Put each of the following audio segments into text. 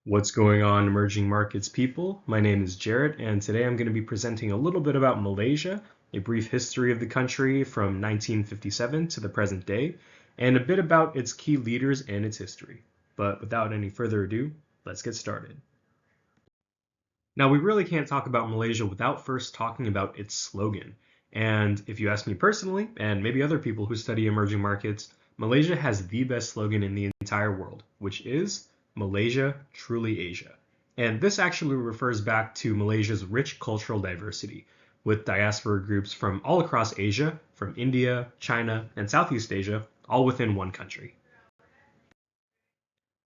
What's going on, emerging markets people? My name is Jarrett, and today I'm going to be presenting a little bit about Malaysia, a brief history of the country from 1957 to the present day, and a bit about its key leaders and its history. But without any further ado, let's get started. Now, we really can't talk about Malaysia without first talking about its slogan. And if you ask me personally, and maybe other people who study emerging markets, Malaysia has the best slogan in the entire world, which is Malaysia, truly Asia. And this actually refers back to Malaysia's rich cultural diversity, with diaspora groups from all across Asia, from India, China, and Southeast Asia, all within one country.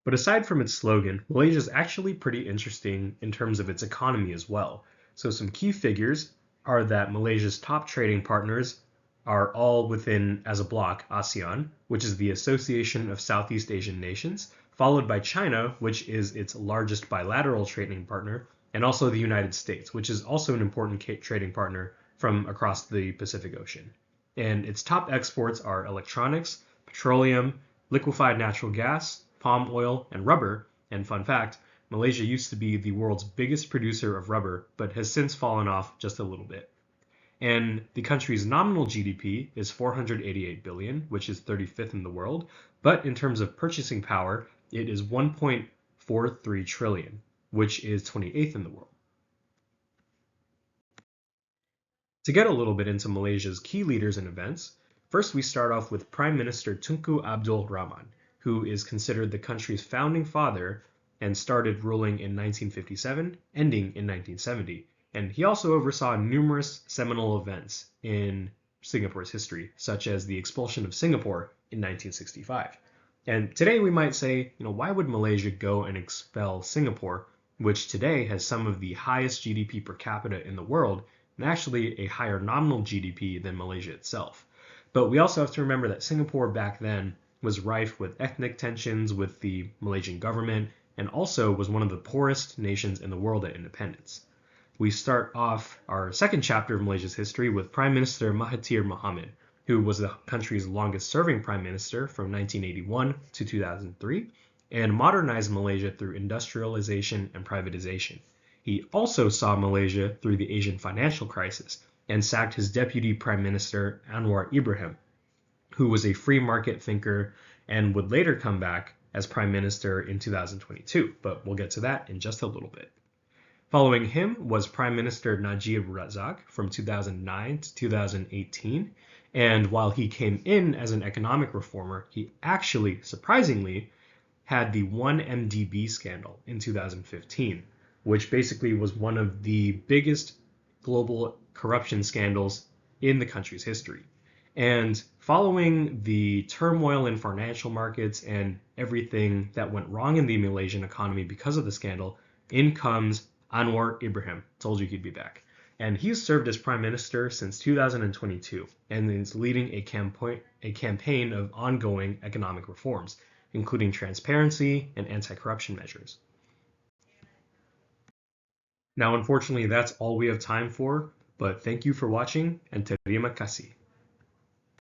But aside from its slogan, Malaysia is actually pretty interesting in terms of its economy as well. So some key figures are that Malaysia's top trading partners are all within, as a bloc, ASEAN, which is the Association of Southeast Asian Nations, followed by China, which is its largest bilateral trading partner, and also the United States, which is also an important trading partner from across the Pacific Ocean. And its top exports are electronics, petroleum, liquefied natural gas, palm oil, and rubber. And fun fact, Malaysia used to be the world's biggest producer of rubber, but has since fallen off just a little bit. And the country's nominal GDP is 488 billion, which is 35th in the world, but in terms of purchasing power, it is 1.43 trillion, which is 28th in the world. To get a little bit into Malaysia's key leaders and events, first we start off with Prime Minister Tunku Abdul Rahman, who is considered the country's founding father and started ruling in 1957, ending in 1970. And he also oversaw numerous seminal events in Singapore's history, such as the expulsion of Singapore in 1965. And today we might say, why would Malaysia go and expel Singapore, which today has some of the highest GDP per capita in the world, and actually a higher nominal GDP than Malaysia itself. But we also have to remember that Singapore back then was rife with ethnic tensions with the Malaysian government, and also was one of the poorest nations in the world at independence. We start off our second chapter of Malaysia's history with Prime Minister Mahathir Mohamad, who was the country's longest serving prime minister from 1981 to 2003, and modernized Malaysia through industrialization and privatization. He also saw Malaysia through the Asian financial crisis and sacked his deputy prime minister Anwar Ibrahim, who was a free market thinker and would later come back as prime minister in 2022, but we'll get to that in just a little bit. Following him was Prime Minister Najib Razak from 2009 to 2018, and while he came in as an economic reformer, he actually, surprisingly, had the 1MDB scandal in 2015, which basically was one of the biggest global corruption scandals in the country's history. And following the turmoil in financial markets and everything that went wrong in the Malaysian economy because of the scandal, in comes Anwar Ibrahim. Told you he'd be back. And he's served as prime minister since 2022 and is leading a campaign of ongoing economic reforms, including transparency and anti-corruption measures. Now, unfortunately, that's all we have time for, but thank you for watching, and terima kasih.